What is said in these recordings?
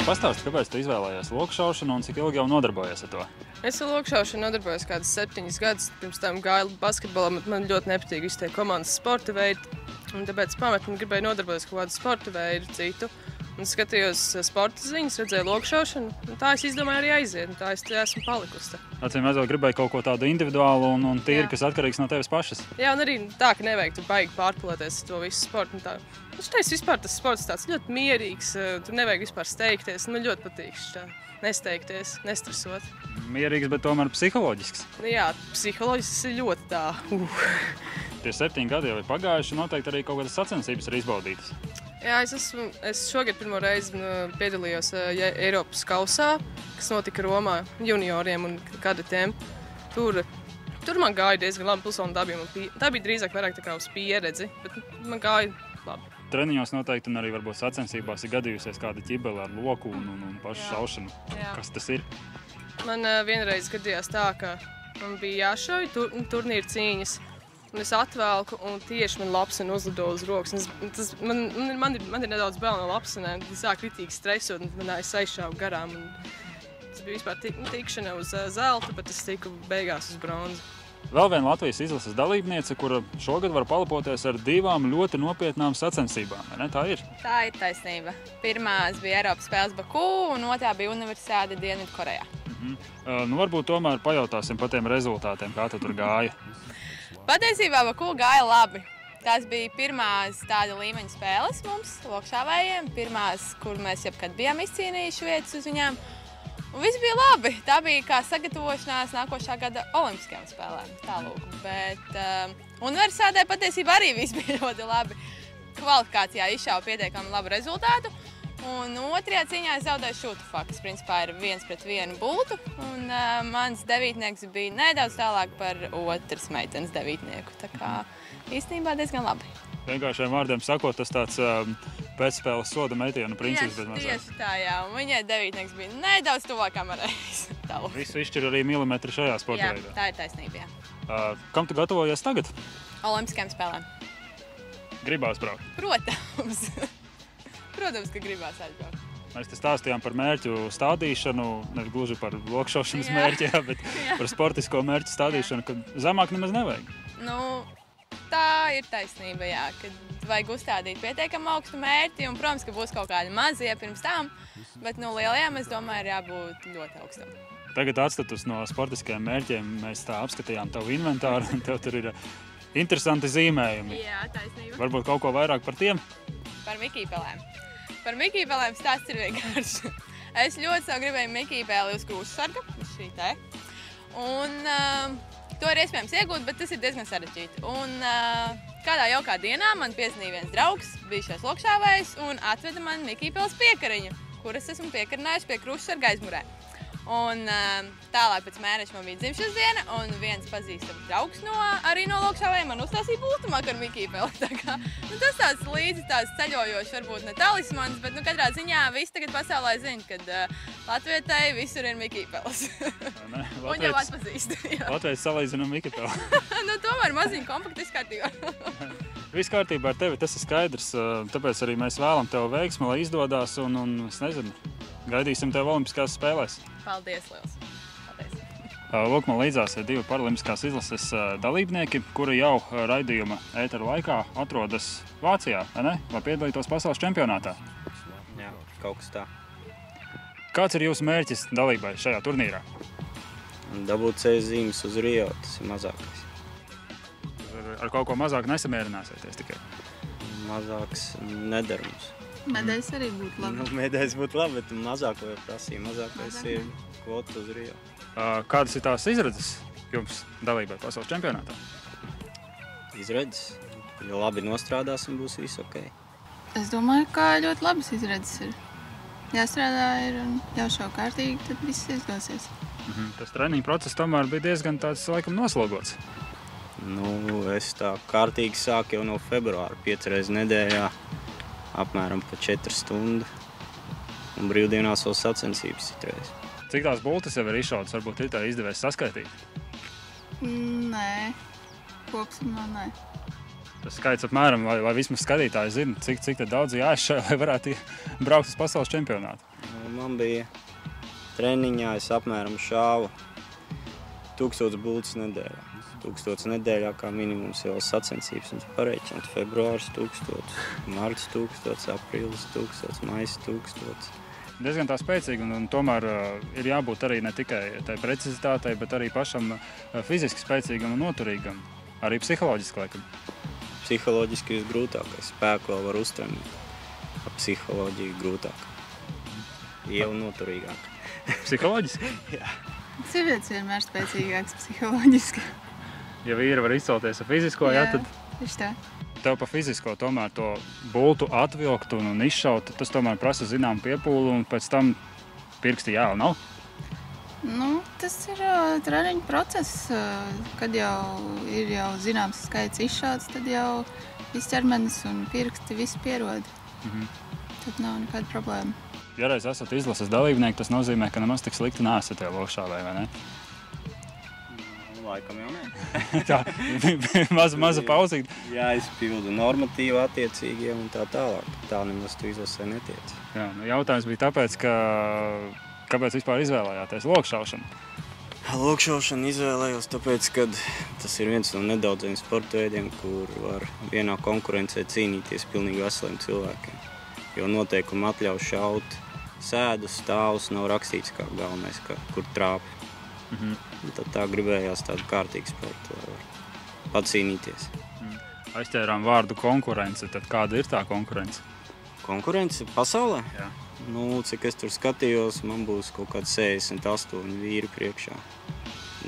pastāsti, kāpēc tu izvēlējies lokšaušanu un cik ilgi jau nodarbojies ar to? Es ar lokšaušanu nodarbojos kādus 7 gadus. Pirms tam gāju basketbolā, man ļoti nepatīk visi tie komandas sporta veidi. Un tāpēc pamatni gribēju nodarboties kaut kādu sporta veidu citu. Un skatījos sporta ziņas, redzēju lokšaušanu, un tā es izdomāju arī aiziet, un tā es esmu palikusi. Acīm redzot, gribēju kaut ko tādu individuālu un tīri, kas atkarīgs no tevis pašas. Jā, un arī tā, ka nevajag tu baigi pārpilēties to visu sportu. Štais vispār tas sports tāds ļoti mierīgs, tur nevajag vispār steigties. Man ļoti patīk šitā nesteigties, nestresot. Mierīgs, bet tomēr psiholoģisks. Jā, psiholoģisks ir ļoti tā. Tie 7 gadi jau ir pagājuši, noteikti arī kaut kādas sacensības ir izbaudītas. Jā, es šogad pirmo reizi piedalījos Eiropas kausā, kas notika Romā junioriem un kadetiem. Tur man gāja diezgan labi, plus un tā bija drīzāk vairāk tā kā uz pieredzi, bet man gāja labi. Treniņos noteikti un arī varbūt sacensībās ir gadījusies kāda ķibele ar loku un pašu šaušanu. Jā. Kas tas ir? Man vienreiz gadījās tā, ka man bija jāšauj turnīra cīņas. Un es atvelku, un tieši man lapsena uzlido uz rokas. Man ir nedaudz bail no lapsenēm. Es sāku ritīgi stresot, un man aizšāva garām. Tas bija vispār tikšana uz zelta, bet es tiku beigās uz bronzu. Vēl viena Latvijas izlases dalībniece, kura šogad var palepoties ar 2 ļoti nopietnām sacensībām. Vai ne? Tā ir? Tā ir taisnība. Pirmās bija Eiropas spēles Baku, un otrā bija Universitāte Dienvidkorejā. Varbūt tomēr pajautāsim par tiem rezultātiem, kā tu tur gāja. Patiesībā Baku gāja labi. Tās bija pirmās tāda līmeņa spēles mums, lokšāvējiem. Pirmās, kur mēs jebkad bijām izcīnījuši vietas uz viņām. Un viss bija labi. Tā bija kā sagatavošanās nākošā gada olimpiskajām spēlēm. Tālūk. Bet universitātē patiesībā arī viss bija ļoti labi. Kvalifikācijā izšāva pietiekami labu rezultātu. Un otrajā cīņā es zaudēju šūtu, kas principā ir 1-pret-1 bultu. Un mans devītnieks bija nedaudz tālāk par otras meitenes devītnieku. Tā kā īstenībā diezgan labi. Vienkāršiem vārdiem sakot, tas tāds pēcspēles soda metienu princips. Tieši tā, jā. Un viņai devītnieks bija nedaudz tuvākā mareiz. Visu izšķir arī milimetri šajā sporta veidā. Jā, tā ir taisnība, jā. Kam tu gatavojies tagad? Olimpiskajām spēlēm. Gribās braukt? Protams. Protams, ka gribās aizbraukt. Mēs te stāstījām par mērķu stādīšanu, nevis gluži par lokšaušanas mērķi, bet par sportisko mērķu stādīšanu, ka zemāk nemaz nevajag. Tā ir taisnība, jā, kad vajag uzstādīt pietiekami augstu mērķi, un, protams, ka būs kaut kādi mazie pirms tam, bet lielajiem, es domāju, ir jābūt ļoti augstam. Tagad atstatus no sportiskajiem mērķiem, mēs tā apskatījām tavu inventāru, un tev tur ir interesanti zīmējumi. Jā, taisnība. Varbūt kaut ko vairāk par tiem? Par mikīpelēm. Par mikīpelēm stāsts ir vienkārši. Es ļoti gribēju mikīpeli uz krūšsarga, uz šī te. Un to ir iespējams iegūt, bet tas ir diezgan sarežģīti. Un kādā jaukā dienā man piezvanīja viens draugs, bijušais lokšāvējs, un atveda man mikīpeles piekariņu, kuras esmu piekarinājuši pie krūšsarga aizmurē. Un tālāk pēc mēneša man bija dzimšanas diena, un viens pazīstams draugs arī no lokšāvējiem man uzstāstīja bultumāku ar mikīpeli. Tas tāds līdzi tāds ceļojošs, varbūt ne talismans, bet katrā ziņā visi tagad pasaulē zina, kad latvietai visur ir mikīpeles. Un jau atpazīst. Latvijas salīdzinām mikīpeli. Tomēr maziņi kompakti izkārtībā. Viss kārtībā ar tevi, tas ir skaidrs, tāpēc arī mēs vēlam tev veiksmi, lai izdodās, un es nezinu, gaidīsim tev olimpiskās spēlēs. Paldies, liels! Paldies! Lūk, man līdzās ir 2 paralimpiskās izlases dalībnieki, kuri jau raidījuma ētera laikā atrodas Vācijā, vai piedalītos pasaules čempionātā. Jā, kaut kas tā. Kāds ir jūsu mērķis dalībai šajā turnīrā? Dabūt C zīmes uz Rio, tas ir mazākais. Ar kaut ko mazāk nesamierināsieties tikai? Mazāks nedara mums. Medaļas arī būtu labi. Medaļas būtu labi, bet mazāko jau prasīja. Mazākais ir kvota uz Rio. Kādas ir tās izredzes jums dalībai pasaules čempionātā? Izredzes? Jo labi nostrādāsim, būs viss ok. Es domāju, ka ļoti labas izredzes ir. Jāstrādā ir un jāšauj kārtīgi, tad viss izdosies. Tas treniņu process tomēr bija diezgan tāds, laikam, noslogots. Es tā kārtīgi sāku jau no februāra, 5 reizes nedēļā, apmēram pa 4 stundu. Un brīvdienās vēl sacensības citreiz. Cik tās bultas jau ir izšautas, varbūt ir tā izdevies saskaitīt? Nē, kopsumā nē. Tas skaits apmēram, vai vismaz skatītāji zina, cik daudz jāizšauj, lai varētu braukt uz pasaules čempionātu? Man bija treniņā, es apmēram šāvu 1000 bultas nedēļā. 1000 nedēļā kā minimums vēl sacensības un pareiķināt. Februārs 1000, marts 1000, aprīlis 1000, maijs 1000. Diezgan tā spēcīgi, un tomēr ir jābūt arī ne tikai tai precizitātei, bet arī pašam fiziski spēcīgam un noturīgam. Arī psiholoģiski, laikam. Psiholoģiski visgrūtākais. Spēku vēl var uztrenēt. Psiholoģija grūtāk. Jau noturīgāk. Psiholoģiski? Jā. Sievietes vienmēr spēcīgāks psiholoģiski. Ja vīri var izcelties ar fizisko, jā, tad tieši tā. Tev pa fizisko tomēr to bultu atvilkt un izšaut, tas tomēr prasa zinām piepūli un pēc tam pirksti jāli nav? Nu, tas ir treniņu process. Kad jau ir zināms skaits izšauts, tad jau viss ķermenis un pirksti viss pierod. Tad nav nekāda problēma. Ja reiz esat izlases dalībnieki, tas nozīmē, ka nemaz tik slikti neesat tie lokšāvē, vai ne? Laikam jau nē. Tā, maza pauzīt. Jāizpilda normatīvi attiecīgie un tā tālāk. Tā nemaz tu izlasē netiec. Jā, jautājums bija tāpēc, kāpēc vispār izvēlējāties lokšaušanu? Lokšaušanu izvēlējos tāpēc, ka tas ir viens no nedaudziem sporta veidiem, kur var vienā konkurencē cīnīties pilnīgi veseliem cilvēkiem. Jo noteikumi atļauj šaut sēdus, stāvus, nav rakstīts kā galvenais, kur trāpi. Tad tā gribējās tādu kārtīgu sportu, lai var pacīnīties. Aizķērām vārdu konkurence, tad kāda ir tā konkurence? Konkurence pasaulē? Jā. Nu, cik es tur skatījos, man būs kaut kāds 68 vīri priekšā.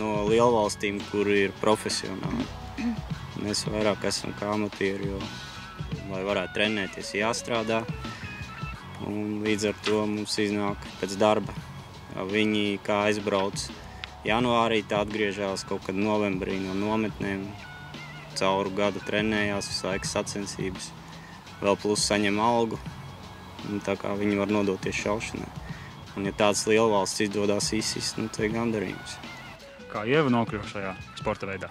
No lielvalstīm, kur ir profesionāli. Mēs vairāk esam kā amatieri, jo, lai varētu trenēties, jāstrādā. Un līdz ar to mums iznāk pēc darba. Viņi kā aizbrauc janvārī, tā atgriežās kaut kad novembrī no nometnēm. Cauru gadu trenējās, visu laiku sacensības. Vēl plus saņem algu. Un tā kā viņi var nodoties šaušanai. Un ja tāds lielvalsts izdodās izsist, tad ir gandarījums. Kā Ieva nokļuva šajā sporta veidā?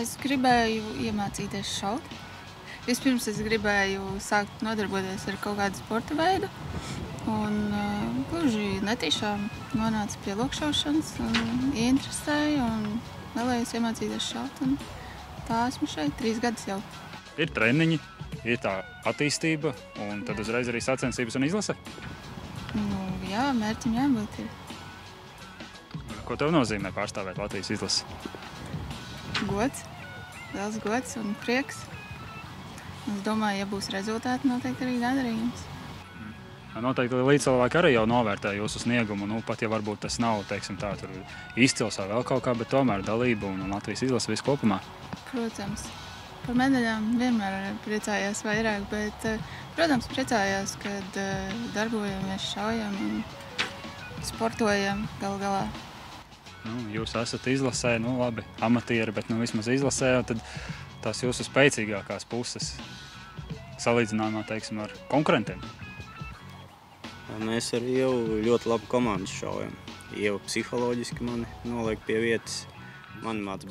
Es gribēju iemācīties šaut. Vispirms es gribēju sākt nodarboties ar kaut kādu sporta veidu. Un gluži netīšām nonāca pie lokšaušanas un ieinteresēju un vēlējos iemācīties šaut. Un tā esmu šeit 3 gadus jau. Ir treniņi, ir tā attīstība un tad uzreiz arī sacensības un izlase? Nu, jā, mērķim jābūt ir. Ko tev nozīmē pārstāvēt Latvijas izlasi? Gods, liels gods un prieks. Es domāju, ja būs rezultāti, noteikti arī gandarījums. Noteikti līdzcilvēki arī jau novērtē jūsu sniegumu. Nu, pat ja varbūt tas nav, teiksim tā, tur izcils vai vēl kaut kā, bet tomēr dalība un Latvijas izlase visu kopumā. Protams, par medaļām vienmēr priecājās vairāk, bet, protams, priecājās, kad darbojamies, šaujam un sportojam galu galā. Nu, jūs esat izlasē, nu labi, amatieri, bet nu vismaz izlasē, tad tās jūsu spēcīgākās puses salīdzinājumā, teiksim, ar konkurentiem. Mēs arī jau ļoti labi komandas šaujam. Jau psiholoģiski mani noliek pie vietas. Mani māc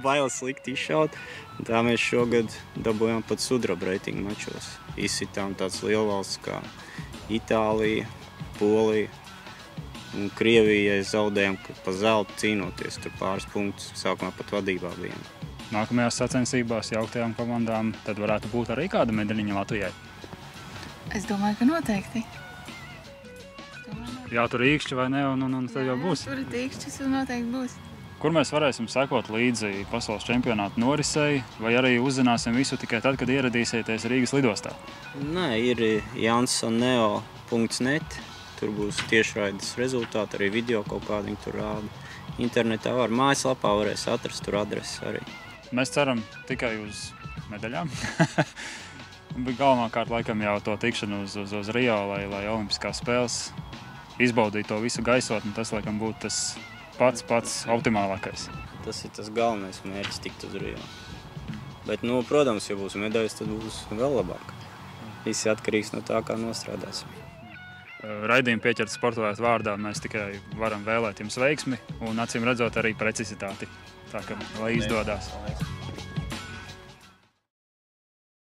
bailes slikti izšaut. Tā mēs šogad dabūjām pat sudraba reitingu mačos. Izsitām tāds lielvalsts kā Itālija, Polija un Krievijai zaudējām pa zeltu cīnoties. Tur pāris punktus sākumā pat vadībā bijām. Nākamajās sacensībās jauktajām komandām tad varētu būt arī kāda medaļiņa Latvijai? Es domāju, ka noteikti. Jā, tur īkšķi vai ne, un tad jau būs. Tur ir īkšķis un noteikti būs. Kur mēs varēsim sekot līdzi pasaules čempionātu norisei, vai arī uzzināsim visu tikai tad, kad ieradīsieties Rīgas lidostā? Nē, ir jansoneo.net. Tur būs tiešraides rezultāti, arī video kaut kādi viņi tur rāda. Internetā var, mājaslapā varēs atrast tur adresi arī. Mēs ceram tikai uz medaļām. Bet galvenokārt laikam jau to tikšanu uz Rio, lai olimpiskās spēles izbaudītu to visu gaisotni, tas laikam būtu tas pats optimālākais. Tas ir tas galvenais mērķis tikt uz Rio. Bet, nu, protams, ja būs medaļas, tad būs vēl labāk. Viss atkarīgs no tā, kā nostrādāsim. Raidījumu Pieķerta sportvētāju vārdā mēs tikai varam vēlēt jums veiksmi un acīm redzot arī precizitāti. Tā kā lai izdodās.